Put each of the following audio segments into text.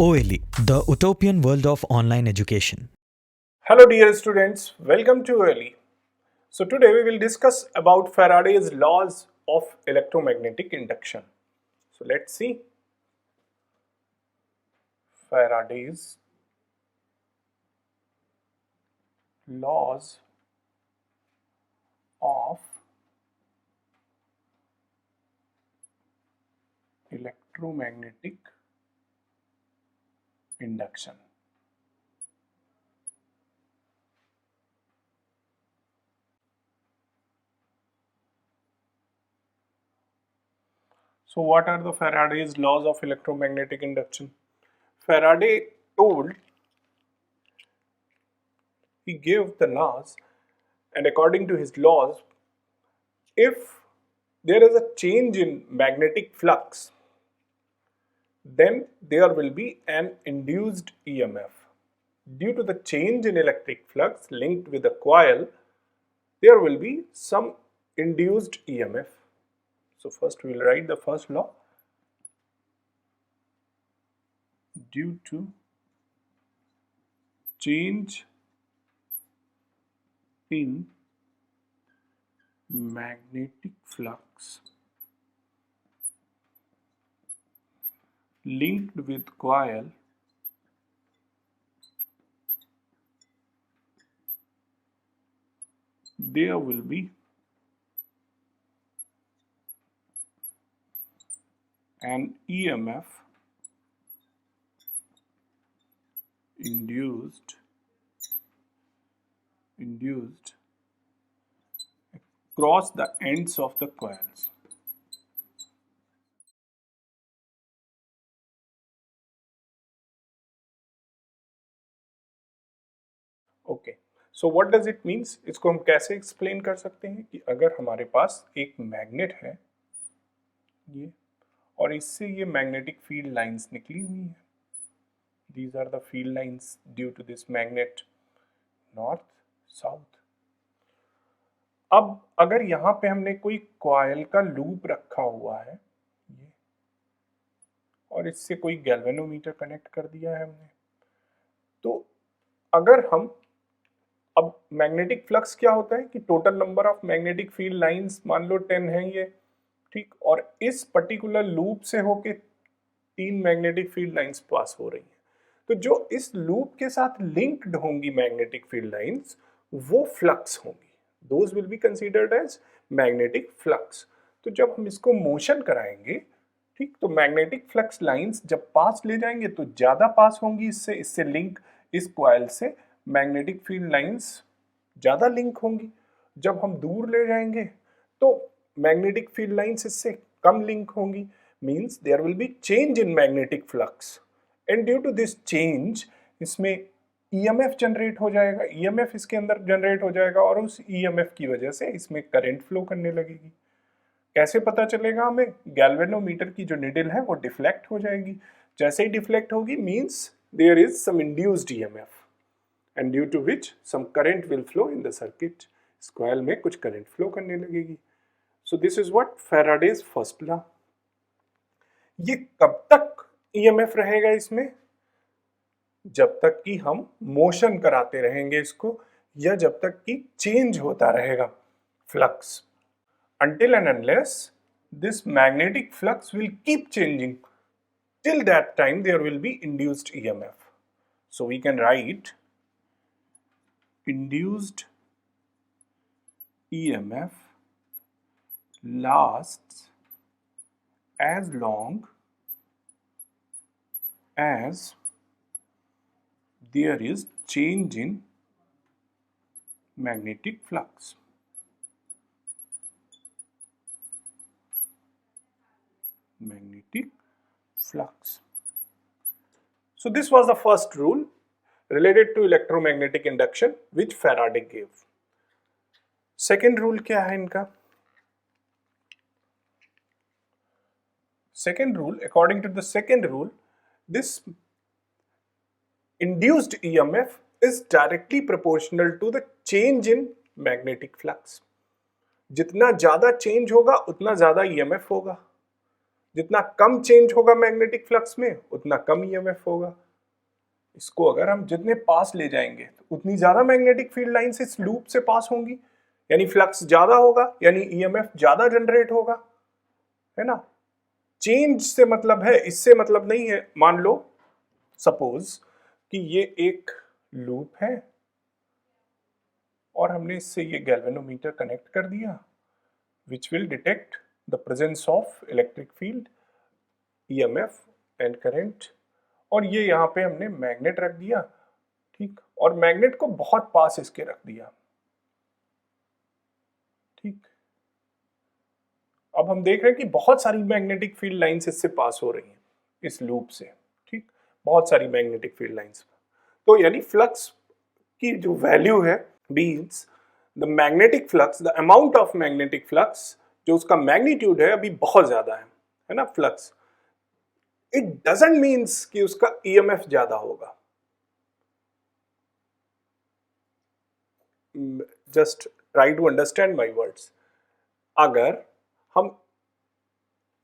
OLE, the utopian world of online education. Hello dear students, welcome to OLE. So today we will discuss about Faraday's laws of electromagnetic induction. So let's see Faraday's laws of electromagnetic induction. So what are the Faraday's laws of electromagnetic induction? Faraday he gave the laws, and according to his laws, if there is a change in magnetic flux, then there will be an induced EMF. Due to the change in electric flux linked with a coil, there will be some induced EMF. So first we will write the first law. Due to change in magnetic flux linked with coil, there will be an EMF induced across the ends of the coils. Okay, so what does it means? इसको हम कैसे explain कर सकते हैं कि अगर हमारे पास एक मैग्नेट है ये, और इससे ये मैग्नेटिक फील्ड लाइंस निकली हुई है, these are the field lines due to this magnet north south. अब अगर यहाँ पे हमने कोई कॉइल का लूप रखा हुआ है ये, और इससे कोई गैल्वेनोमीटर कनेक्ट कर दिया है हमने, तो अगर हम अब मैग्नेटिक फ्लक्स क्या होता है कि total number of magnetic field lines मान लो 10 है ये, ठीक, और इस पर्टिकुलर लूप से होके 3 मैग्नेटिक फील्ड लाइंस पास हो रही हैं, तो जो इस लूप के साथ लिंक्ड होंगी मैग्नेटिक फील्ड लाइंस वो फ्लक्स होंगी, those will be considered as magnetic flux. तो जब हम इसको मोशन कराएंगे, ठीक, तो मैग्नेटिक फ्लक्स लाइंस जब पास ले जाएंगे तो ज्यादा पास होंगी, इससे लिंक, इस कॉइल से मैग्नेटिक फील्ड लाइंस ज़्यादा लिंक होंगी। जब हम दूर ले जाएंगे तो मैग्नेटिक फील्ड लाइंस इससे कम लिंक होंगी, means there will be change in magnetic flux, and due to this change इसमें ईएमएफ जनरेट हो जाएगा, ईएमएफ इसके अंदर जनरेट हो जाएगा, और उस ईएमएफ की वजह से इसमें करंट फ्लो करने लगेगी। कैसे पता चलेगा हमें? गैल्वेनोमीटर की जो निडल है वो डिफ्लेक्ट हो जाएगी, जैसे ही डिफ्लेक्ट होगी means there is some induced EMF, and due to which some current will flow in the circuit, इस coil में कुछ current flow करने लगेगी। So this is what Faraday's first law। ये कब तक EMF रहेगा इसमें? जब तक कि हम मोशन कराते रहेंगे इसको, या जब तक कि चेंज होता रहेगा flux, until and unless this magnetic flux will keep changing, till that time there will be induced EMF। So we can write induced EMF lasts as long as there is change in magnetic flux। So this was the first rule related to electromagnetic induction which Faraday gave। Second rule क्या है इनका? Second rule, according to the second rule, this induced EMF is directly proportional to the change in magnetic flux। जितना ज्यादा change होगा उतना ज्यादा EMF होगा। जितना कम चेंज होगा मैग्नेटिक फ्लक्स में उतना कम ईएमएफ होगा। इसको अगर हम जितने पास ले जाएंगे तो उतनी ज्यादा मैग्नेटिक फील्ड लाइंस इस लूप से पास होंगी, यानी फ्लक्स ज्यादा होगा, यानी ईएमएफ ज्यादा जनरेट होगा, है ना। चेंज से मतलब है, इससे मतलब नहीं है। मान लो सपोज कि ये एक लूप है और हमने इससे ये गैल्वेनोमीटर कनेक्ट कर दिया which will detect the presence of electric field, EMF and current, और ये यहाँ पे हमने मैग्नेट रख दिया, ठीक, और मैग्नेट को बहुत पास इसके रख दिया, ठीक। अब हम देख रहे हैं कि बहुत सारी मैग्नेटिक फील्ड लाइंस इससे पास हो रही हैं इस लूप से, ठीक, बहुत सारी मैग्नेटिक फील्ड लाइंस। तो यानी फ्लक्स की जो वैल्यू है means the magnetic flux, the amount of magnetic flux, जो उसका मैग्नीट्यूड है अभी बहुत ज्यादा है ना फ्लक्स। इट डजंट मीन्स कि उसका ईएमएफ ज्यादा होगा। Just try to understand my words. अगर हम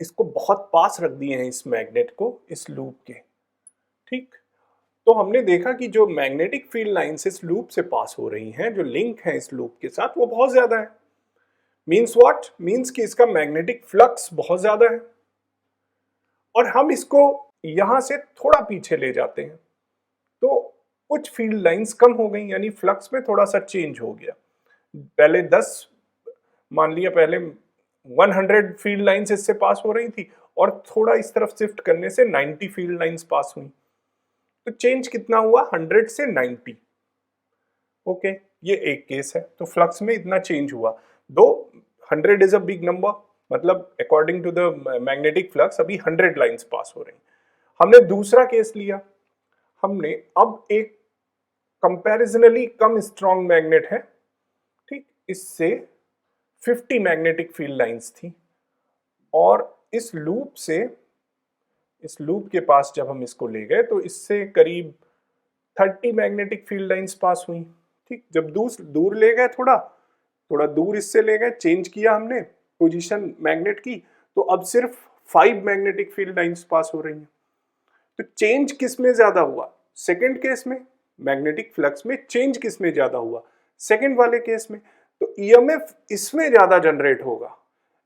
इसको बहुत पास रख दिए हैं इस मैग्नेट को इस लूप के, ठीक, तो हमने देखा कि जो मैग्नेटिक फील्ड लाइंस इस लूप से पास हो रही हैं, जो लिंक है इस लूप के साथ, वो बहुत ज्यादा है। Means what? मीन्स कि इसका मैग्नेटिक फ्लक्स बहुत ज्यादा है, और हम इसको यहां से थोड़ा पीछे ले जाते हैं तो कुछ फील्ड लाइंस कम हो गई, यानी फ्लक्स में थोड़ा सा चेंज हो गया। पहले 10 मान लिया, पहले 100 फील्ड लाइंस इससे पास हो रही थी और थोड़ा इस तरफ शिफ्ट करने से 90 फील्ड लाइंस पास हुई। तो चेंज कितना हुआ? 100 से 90। ओके, ये एक केस है। तो फ्लक्स में इतना चेंज हुआ, दो 100 इज अ बिग नंबर, मतलब according to the magnetic flux अभी 100 लाइंस पास हो रही। हमने दूसरा केस लिया, हमने अब एक कंपैरिजनली कम स्ट्रॉन्ग मैग्नेट है, ठीक, इससे 50 मैग्नेटिक फील्ड लाइंस थी, और इस लूप से, इस लूप के पास जब हम इसको ले गए तो इससे करीब 30 मैग्नेटिक फील्ड लाइंस पास हुई, ठीक। जब दूर ले गए, थोड़ा थोड़ा दूर इससे ले गए, चेंज किया हमने पोजीशन मैग्नेट की, तो अब सिर्फ 5 मैग्नेटिक फील्ड लाइंस पास हो रही हैं। तो चेंज किस में ज्यादा हुआ? सेकंड केस में मैग्नेटिक फ्लक्स में चेंज किस में ज्यादा हुआ? सेकंड वाले केस में। तो ईएमएफ इसमें ज्यादा जनरेट होगा।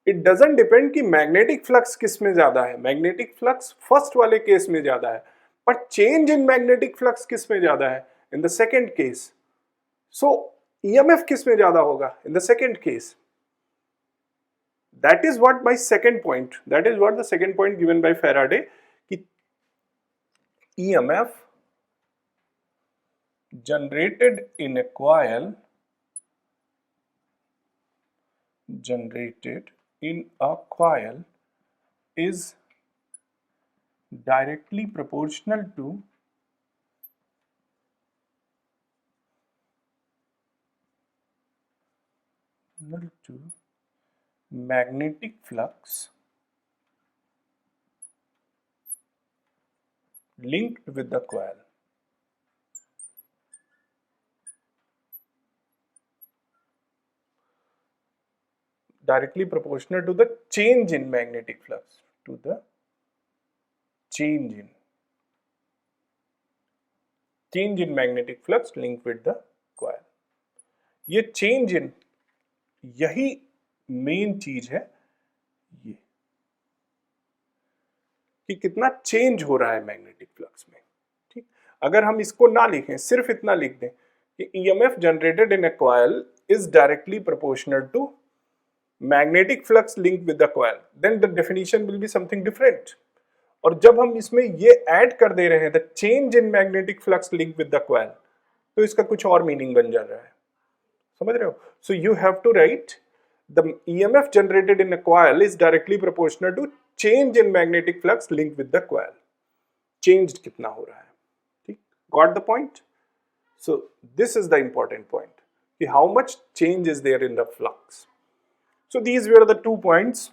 इट डजंट डिपेंड कि मैग्नेटिक फ्लक्स किस में ज्यादा है। मैग्नेटिक फ्लक्स फर्स्ट वाले केस में ज्यादा है, पर चेंज इन मैग्नेटिक फ्लक्स किस में ज्यादा है? In the second case. So EMF किस में ज्यादा होगा? In the second case. That is what my second point, that is what the second point given by Faraday, कि EMF generated in a coil is directly proportional to magnetic flux linked with the coil. Directly proportional to the change in magnetic flux, to the change in magnetic flux linked with the coil. ये change in, यही main चीज है, ये कि कितना change हो रहा है मैग्नेटिक फ्लक्स में, ठीक। अगर हम इसको ना लिखें, सिर्फ इतना लिख दें कि EMF generated in a coil is directly proportional to magnetic flux linked with the coil, then the definition will be something different. और जब हम इसमें ये ऐड कर दे रहे हैं the change in magnetic flux linked with the coil, तो इसका कुछ और मीनिंग बन जा रहा है, समझ रहे हो? So you have to write the EMF generated in a coil is directly proportional to change in magnetic flux linked with the coil. Changed कितना हो रहा है, ठीक? Got the point? So this is the important point, कि how much change is there in the flux. So these were the 2 points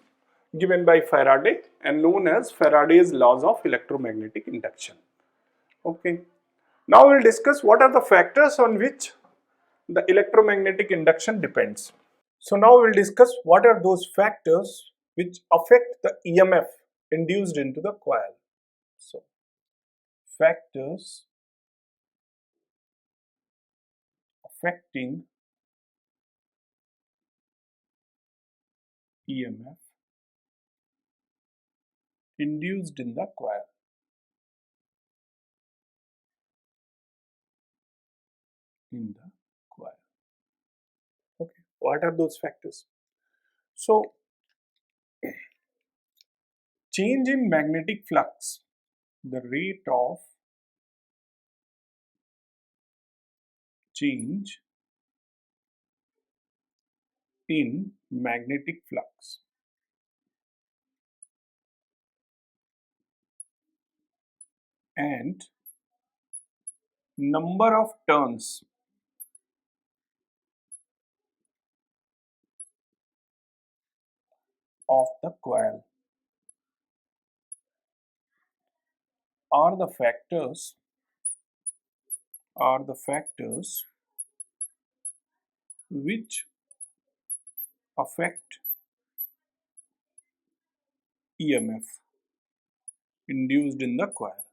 given by Faraday and known as Faraday's laws of electromagnetic induction. Okay. Now we'll discuss what are the factors on which the electromagnetic induction depends. So now we'll discuss what are those factors which affect the EMF induced into the coil. So factors affecting EMF induced in the coil. In the coil. Okay, what are those factors? So change in magnetic flux, the rate of change in magnetic flux and number of turns of the coil are the factors which affect EMF induced in the coil.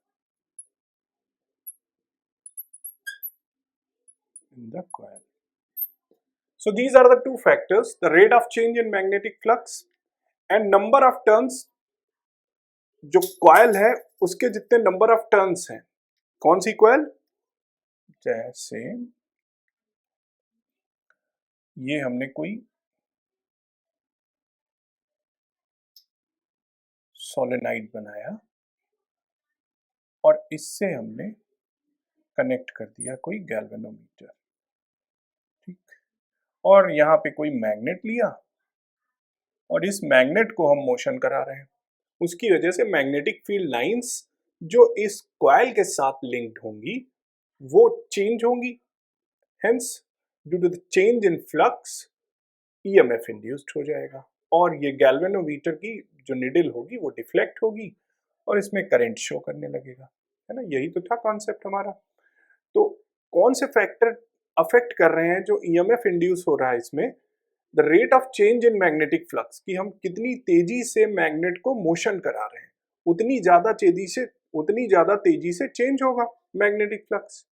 So these are the two factors, the rate of change in magnetic flux and number of turns. जो coil है उसके जितने number of turns हैं, कौन सी coil? जैसे ये हमने कोई सोलेनाइड बनाया और इससे हमने कनेक्ट कर दिया कोई गैल्वेनोमीटर, ठीक, और यहाँ पे कोई मैग्नेट लिया और इस मैग्नेट को हम मोशन करा रहे हैं, उसकी वजह से मैग्नेटिक फील्ड लाइंस जो इस कॉइल के साथ लिंक्ड होंगी वो चेंज होंगी, hence due to the change in flux EMF induced हो जाएगा और ये गैल्वेनोमीटर की जो निडल होगी वो डिफ्लेक्ट होगी और इसमें करंट शो करने लगेगा, है ना। यही तो था कॉन्सेप्ट हमारा। तो कौन से फैक्टर अफेक्ट कर रहे हैं जो ईएमएफ इंड्यूस हो रहा है इसमें? The rate of change in magnetic flux, कि हम कितनी तेजी से मैग्नेट को मोशन करा रहे हैं, उतनी ज्यादा तेजी से चेंज होगा मैग्नेटिक फ्लक्स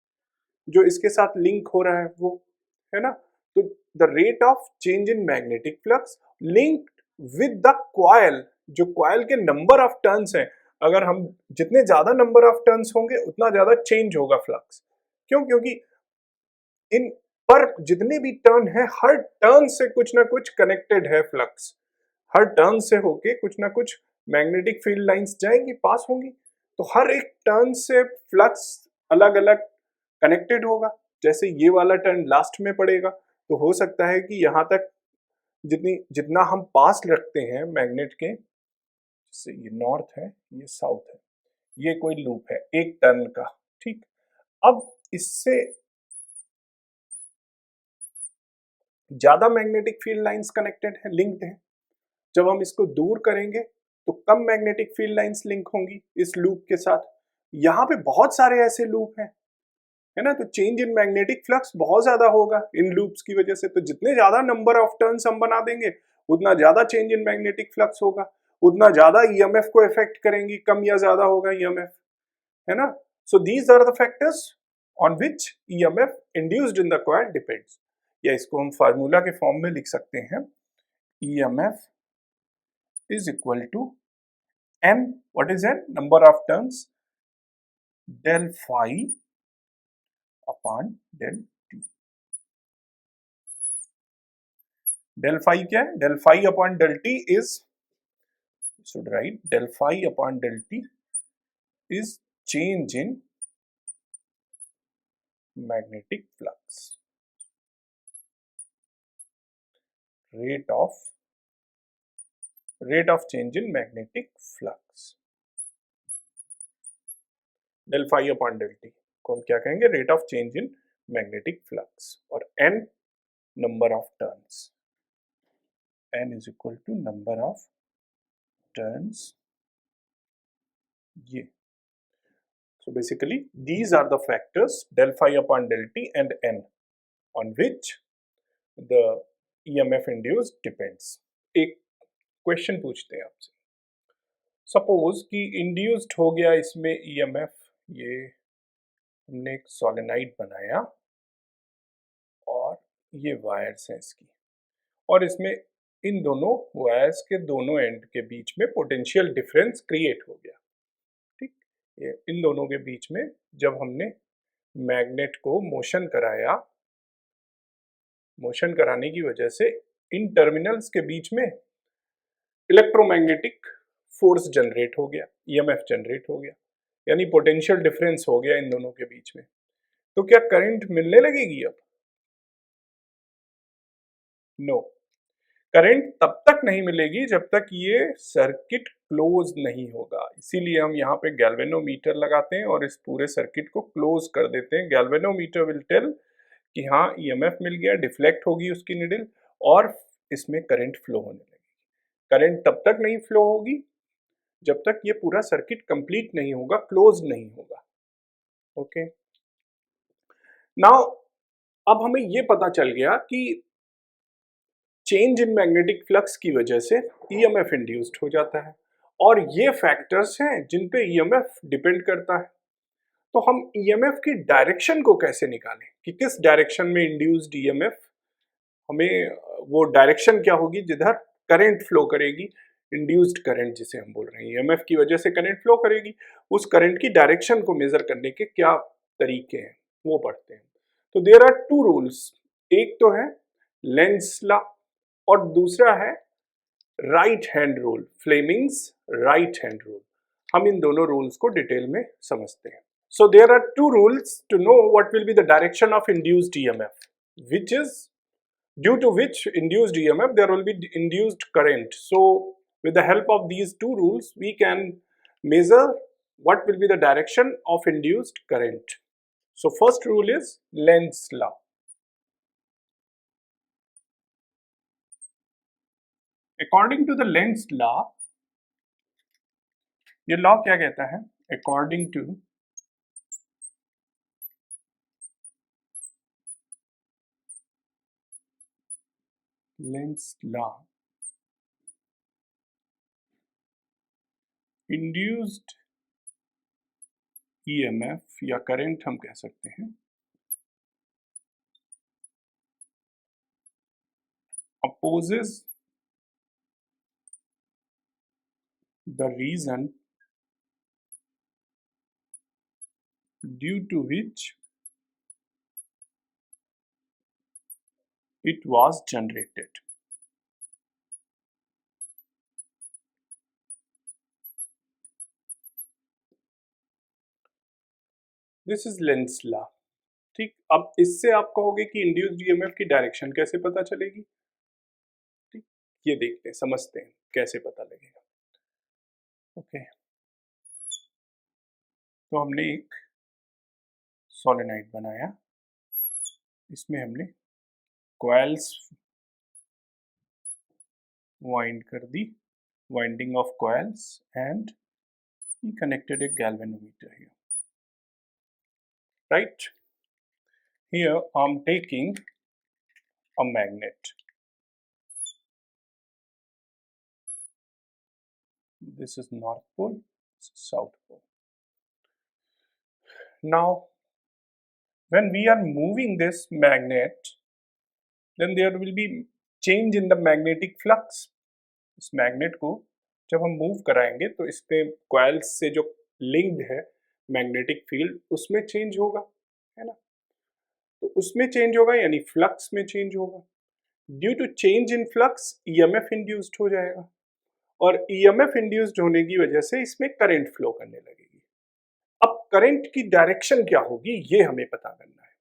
जो इसके साथ लिंक हो रहा है वो, है ना। तो the rate of change in magnetic flux linked with the coil, जो कॉइल के नंबर ऑफ टर्न्स हैं, अगर हम जितने ज्यादा नंबर ऑफ टर्न्स होंगे उतना ज्यादा चेंज होगा फ्लक्स। क्यों? क्योंकि इन पर जितने भी टर्न है हर टर्न से कुछ ना कुछ कनेक्टेड है फ्लक्स, हर टर्न से होके कुछ ना कुछ मैग्नेटिक फील्ड लाइंस जाएंगी, पास होंगी, तो हर एक टर्न से फ्लक्स अलग अलग कनेक्टेड होगा। जैसे ये वाला टर्न लास्ट में पड़ेगा तो हो सकता है कि यहाँ तक जितना हम पास रखते हैं मैग्नेट के, जैसे ये नॉर्थ है ये साउथ है, ये कोई लूप है एक टर्न का, ठीक। अब इससे ज्यादा मैग्नेटिक फील्ड लाइंस कनेक्टेड है, लिंक्ड है। जब हम इसको दूर करेंगे तो कम मैग्नेटिक फील्ड लाइंस लिंक होंगी इस लूप के साथ। यहाँ पे बहुत सारे ऐसे लूप हैं, है ना, तो चेंज इन मैग्नेटिक फ्लक्स बहुत ज्यादा होगा इन लूप्स की वजह से। तो जितने ज्यादा नंबर ऑफ टर्न्स हम बना देंगे उतना ज्यादा चेंज इन मैग्नेटिक फ्लक्स होगा, उतना ज्यादा ईएमएफ को इफेक्ट करेंगी, कम या ज्यादा होगा ईएमएफ, है ना। So these are the factors on which EMF induced in the coil depends, या इसको हम फार्मूला के फॉर्म में लिख सकते हैं, EMF is equal to n, what is n? Number of turns, del phi upon del t. Del phi क्या है? Del phi upon del t is, should write del phi upon del t is change in magnetic flux, rate of change in magnetic flux, del phi upon del t को हम क्या कहेंगे? Rate of change in magnetic flux, और n number of turns, n is equal to number of turns, ये। So basically these are the factors del phi upon del t and n on which the EMF induced depends। एक question पूछते हैं आपसे, suppose कि induced हो गया इसमें EMF, ये हमने एक सोलेनाइड बनाया और ये वायर्स हैं इसकी, और इसमें इन दोनों वायर्स के दोनों एंड के बीच में पोटेंशियल डिफरेंस क्रिएट हो गया। ठीक, ये इन दोनों के बीच में जब हमने मैग्नेट को मोशन कराया, मोशन कराने की वजह से इन टर्मिनल्स के बीच में इलेक्ट्रोमैग्नेटिक फोर्स जनरेट हो गया, ईएमएफ जनरेट हो गया, यानी पोटेंशियल डिफरेंस हो गया इन दोनों के बीच में। तो क्या करंट मिलने लगेगी अब? नो, करंट तब तक नहीं मिलेगी जब तक ये सर्किट क्लोज नहीं होगा। इसीलिए हम यहाँ पे गैल्वेनोमीटर लगाते हैं और इस पूरे सर्किट को क्लोज कर देते हैं। गैल्वेनोमीटर विल टेल कि हाँ ईएमएफ मिल गया, डिफ्लेक्ट होगी उसकी निडल और इसमें करंट फ्लो होने लगेगी। करंट तब तक नहीं फ्लो होगी जब तक ये पूरा सर्किट कंप्लीट नहीं होगा, क्लोज नहीं होगा। ओके, नाउ अब हमें ये पता चल गया कि चेंज इन मैग्नेटिक फ्लक्स की वजह से ईएमएफ इंड्यूस्ड हो जाता है और ये फैक्टर्स हैं जिन पे ईएमएफ डिपेंड करता है। तो हम ईएमएफ की डायरेक्शन को कैसे निकालें कि किस डायरेक्शन में इंड्यूस्ड ईएमएफ, हमें वो डायरेक्शन क्या होगी जिधर करंट फ्लो करेगी, इंड्यूस्ड करंट जिसे हम बोल रहे हैं, ईएमएफ की वजह से करंट फ्लो करेगी, उस करंट की डायरेक्शन को मेजर करने के क्या तरीके हैं वो पढ़ते हैं। तो देयर आर टू रूल्स, एक तो है लेंस लॉ और दूसरा है right hand rule, Fleming's right hand rule. हम इन दोनों रूल्स को डिटेल में समझते हैं। So there are two rules to know what will be the direction of induced EMF, which is due to which induced EMF there will be induced current. So with the help of these two rules we can measure what will be the direction of induced current. So first rule is Lenz's law. According to the Lenz's law, ये law क्या कहता है? According to Lenz's law, induced EMF या current हम कह सकते हैं opposes the reason due to which it was generated. This is Lenz law. ठीक, अब इससे आप कहोगे कि इंड्यूस्ड ईएमएफ की डायरेक्शन कैसे पता चलेगी? ठीक, ये देखते हैं, समझते हैं कैसे पता लगेगा। ओके, तो हमने एक सोलेनाइड बनाया, इसमें हमने कॉइल्स वाइंड कर दी, winding of coils, and we connected a galvanometer here. Right? Here I'm taking a magnet. This is North Pole, this is South Pole. Now, when we are moving this magnet, then there will be change in the magnetic flux. इस magnet को जब हम move कराएंगे तो इस पे coils से जो लिंक्ड है मैग्नेटिक फील्ड उसमें चेंज होगा, है ना? तो उसमें चेंज होगा यानी फ्लक्स में चेंज होगा। Due to change in flux EMF induced हो जाएगा और ईएमएफ इंड्यूस्ड होने की वजह से इसमें करंट फ्लो करने लगेगी। अब करंट की डायरेक्शन क्या होगी ये हमें पता करना है।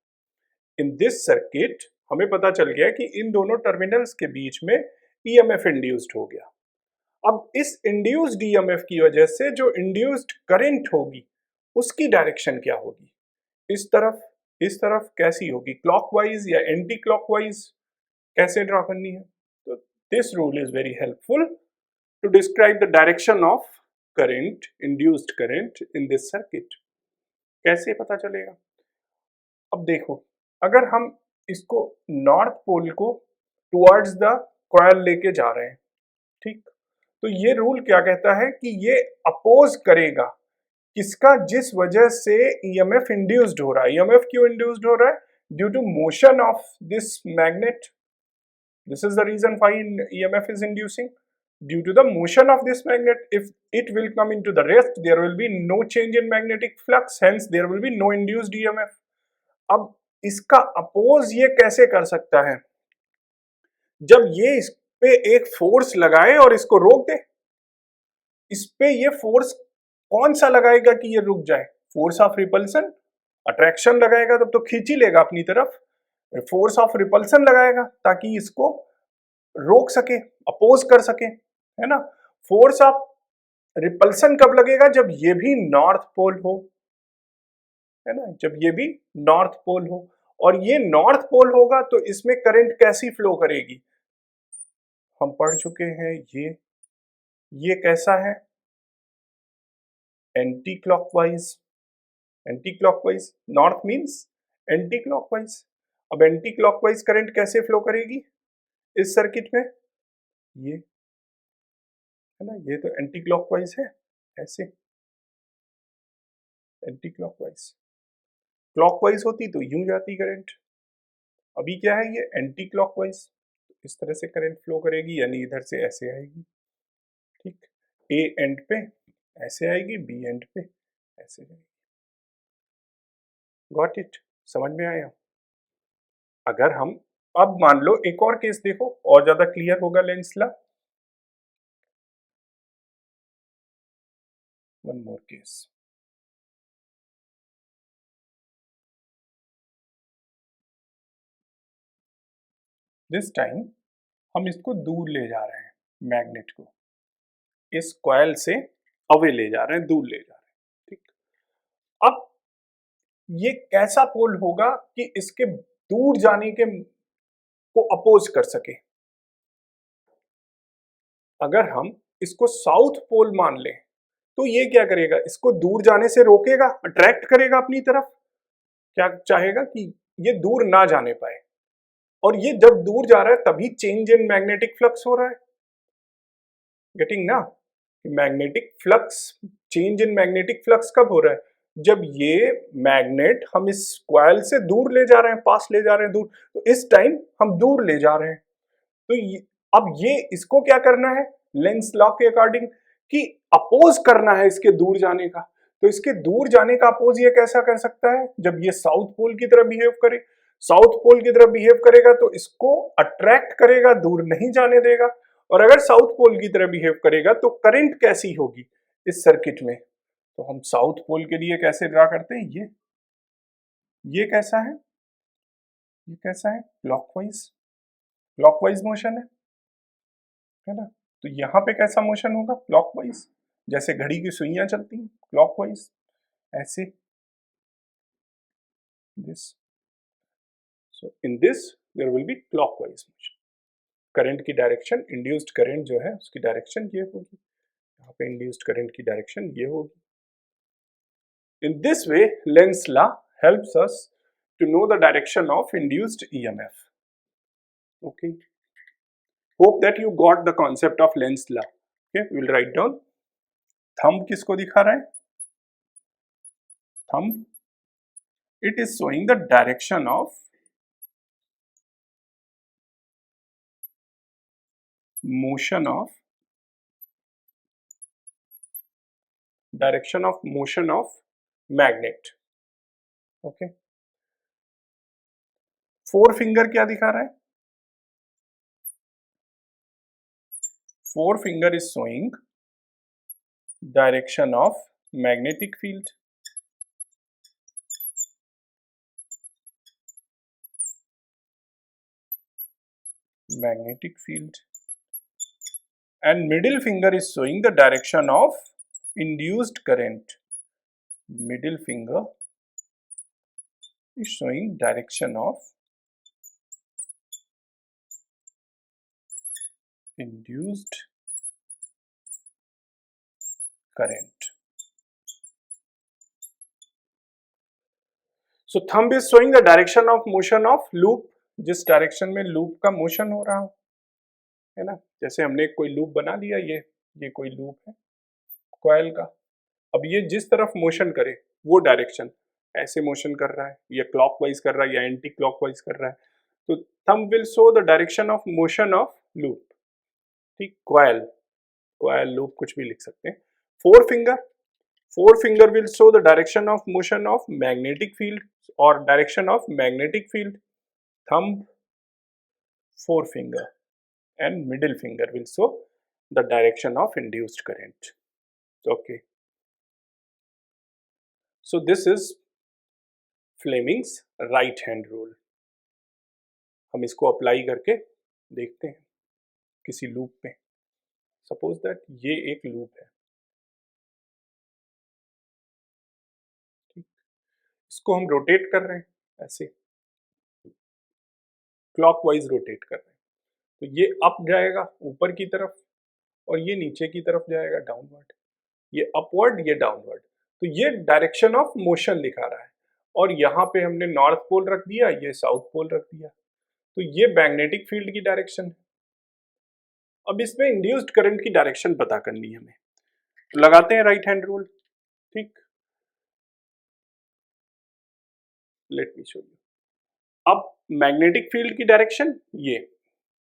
इन दिस सर्किट हमें पता चल गया कि इन दोनों टर्मिनल्स के बीच में ईएमएफ इंड्यूस्ड हो गया। अब इस इंड्यूस्ड ईएमएफ की वजह से जो इंड्यूस्ड करंट होगी उसकी डायरेक्शन क्या होगी? इस तरफ कैसी होगी? क्लॉकवाइज या एंटी क्लॉकवाइज? कैसे ड्रॉ करनी है? तो this rule is very helpful to describe the direction of current, induced current in this circuit. कैसे पता चलेगा? अब देखो, अगर हम इसको नॉर्थ पोल को टुवर्ड्स द कॉइल लेके जा रहे हैं, ठीक, तो ये रूल क्या कहता है कि ये अपोज करेगा किसका, जिस वजह से ईएमएफ इंड्यूस्ड हो रहा है। ईएमएफ क्यों इंड्यूस्ड हो रहा है? Due to motion of this magnet. This is the reason why EMF is inducing. Due to the motion of this magnet, if it will come into the rest, there will be no change in magnetic flux, hence there will be no induced EMF. अब इसका oppose ये कैसे कर सकता है? जब ये इस पे एक फोर्स लगाए और इसको रोक दे। इस पे ये फोर्स कौन सा लगाएगा कि ये रुक जाए? फोर्स ऑफ रिपल्सन, अट्रैक्शन लगाएगा तब तो खींच ही लेगा अपनी तरफ। फोर्स ऑफ रिपल्सन लगाएगा ताकि इसको रोक सके, अपोज कर सके, है ना। फोर्स ऑफ रिपल्सन कब लगेगा? जब ये भी नॉर्थ पोल हो, है ना, जब ये भी नॉर्थ पोल हो। और ये नॉर्थ पोल होगा तो इसमें करंट कैसी फ्लो करेगी? हम पढ़ चुके हैं ये कैसा है? Anti clockwise. Anti clockwise, north means anti clockwise. अब एंटी क्लॉकवाइज करंट कैसे फ्लो करेगी इस सर्किट में? ये है ना, ये तो एंटी क्लॉकवाइज है, ऐसे एंटी क्लॉकवाइज। क्लॉकवाइज होती तो यूं जाती करंट, अभी क्या है, ये एंटी क्लॉकवाइज। इस तरह से करंट फ्लो करेगी, यानी इधर से ऐसे आएगी, ठीक, ए एंड पे ऐसे आएगी, बी एंड पे ऐसे जाएगी। Got it? समझ में आया? अगर हम अब मान लो एक और केस देखो, और ज्यादा क्लियर होगा Lenz law. One more case. This time हम इसको दूर ले जा रहे हैं, मैग्नेट को इस कॉइल से अवे ले जा रहे हैं, दूर ले जा रहे हैं, ठीक। अब ये कैसा पोल होगा कि इसके दूर जाने के को अपोज कर सके? अगर हम इसको साउथ पोल मान लें तो ये क्या करेगा? इसको दूर जाने से रोकेगा, अट्रैक्ट करेगा अपनी तरफ। क्या चाहेगा कि ये दूर ना जाने पाए, और ये जब दूर जा रहा है तभी चेंज इन मैग्नेटिक फ्लक्स हो रहा है। गेटिंग ना? Magnetic flux, change in magnetic flux कब हो रहा है? जब ये मैग्नेट हम इस कॉइल से दूर ले जा रहे हैं, पास ले जा रहे हैं दूर, तो इस टाइम हम दूर ले जा रहे हैं। तो अब ये इसको क्या करना है लेंस लॉ के अकॉर्डिंग, कि अपोज करना है इसके दूर जाने का। तो इसके दूर जाने का अपोज ये कैसा कर सकता है? जब ये साउथ पोल की तरह बिहेव करे, साउथ पोल की तरह बिहेव करेगा तो इसको अट्रैक्ट करेगा, दूर नहीं जाने देगा। और अगर साउथ पोल की तरह बिहेव करेगा तो करंट कैसी होगी इस सर्किट में? तो हम साउथ पोल के लिए कैसे ड्रा करते हैं? ये कैसा है? ये कैसा है? क्लॉकवाइज, क्लॉकवाइज मोशन है ना। तो यहाँ पे कैसा मोशन होगा? क्लॉकवाइज, जैसे घड़ी की सुइयां चलती हैं क्लॉकवाइज, ऐसे this. So in this there will be clockwise motion. Current की डायरेक्शन, इंड्यूस्ड करंट जो है उसकी डायरेक्शन ये होगी, यहाँ पे इंड्यूस्ड करंट की डायरेक्शन ये होगी। In this way, Lenz law helps us to know the direction of induced EMF. Okay. Hope that you got the concept of Lenz law. Okay, we will write down. Thumb किसको दिखा रहा है? Thumb. It is showing the direction of motion of magnet. Okay. Four finger क्या दिखा रहा है? Four finger is showing direction of magnetic field. Magnetic field. And middle finger is showing the direction of induced current. Middle finger is showing direction of induced current. So thumb is showing the direction of motion of loop, जिस direction में loop का motion हो रहा हो, है ना। जैसे हमने कोई लूप बना लिया, ये ये कोई लूप है कॉइल का। अब ये जिस तरफ मोशन करे वो डायरेक्शन, ऐसे मोशन कर रहा है या क्लॉकवाइज कर रहा है या एंटी क्लॉकवाइज कर रहा है, तो thumb will show the direction of motion of loop. ठीक, कॉइल, कॉइल लूप कुछ भी लिख सकते हैं। Four finger will show the direction of motion of magnetic field और direction of magnetic field. Thumb, forefinger and middle finger will show the direction of induced current. Okay, so this is Fleming's right hand rule. हम इसको apply करके देखते हैं किसी loop पे। Suppose that ये एक लूप है, ठीक, इसको हम रोटेट कर रहे हैं, ऐसे क्लॉकवाइज रोटेट कर रहे हैं, तो ये अप जाएगा ऊपर की तरफ और ये नीचे की तरफ जाएगा डाउनवर्ड, ये अपवर्ड ये डाउनवर्ड। तो ये डायरेक्शन ऑफ मोशन दिखा रहा है और यहाँ पे हमने नॉर्थ पोल रख दिया, ये साउथ पोल रख दिया, तो ये मैग्नेटिक फील्ड की डायरेक्शन है। अब इसमें इंड्यूस्ड करंट की डायरेक्शन पता करनी है हमें, तो लगाते हैं राइट हैंड रूल। ठीक, लेट मी शो यू। अब मैग्नेटिक फील्ड की डायरेक्शन ये,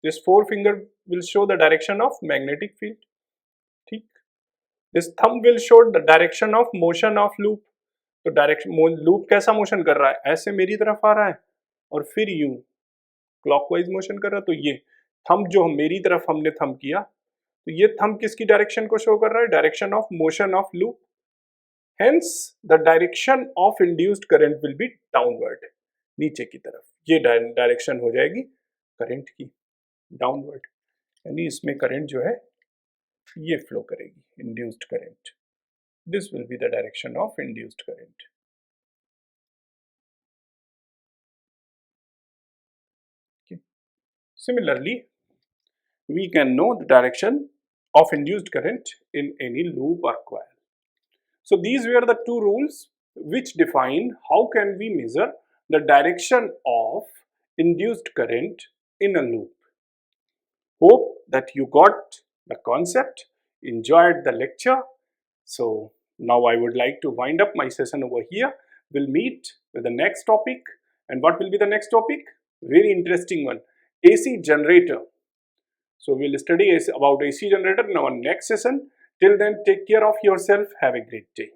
this four finger will show the direction of magnetic field. ठीक, this thumb will show the direction of motion of loop. तो डायरेक्शन, लूप कैसा motion कर रहा है, ऐसे मेरी तरफ आ रहा है और फिर यूं क्लॉकवाइज मोशन कर रहा है। तो ये थंब जो मेरी तरफ हमने थंब किया, तो ये थंब किसकी डायरेक्शन को शो कर रहा है, direction of motion of loop. Hence the direction of induced current will be downward, नीचे की तरफ ये डायरेक्शन हो जाएगी करंट की, डाउनवर्ड, यानी इसमें करंट जो है ये फ्लो करेगी, induced current. This will be the direction of induced current. Similarly, we can know the direction of induced current in any loop or coil. So these were the two rules which define how can we measure the direction of induced current in a loop. Hope that you got the concept, enjoyed the lecture. So now I would like to wind up my session over here. We'll meet with the next topic. And what will be the next topic? Very interesting one, AC generator. So we'll study about AC generator in our next session. Till then, take care of yourself. Have a great day.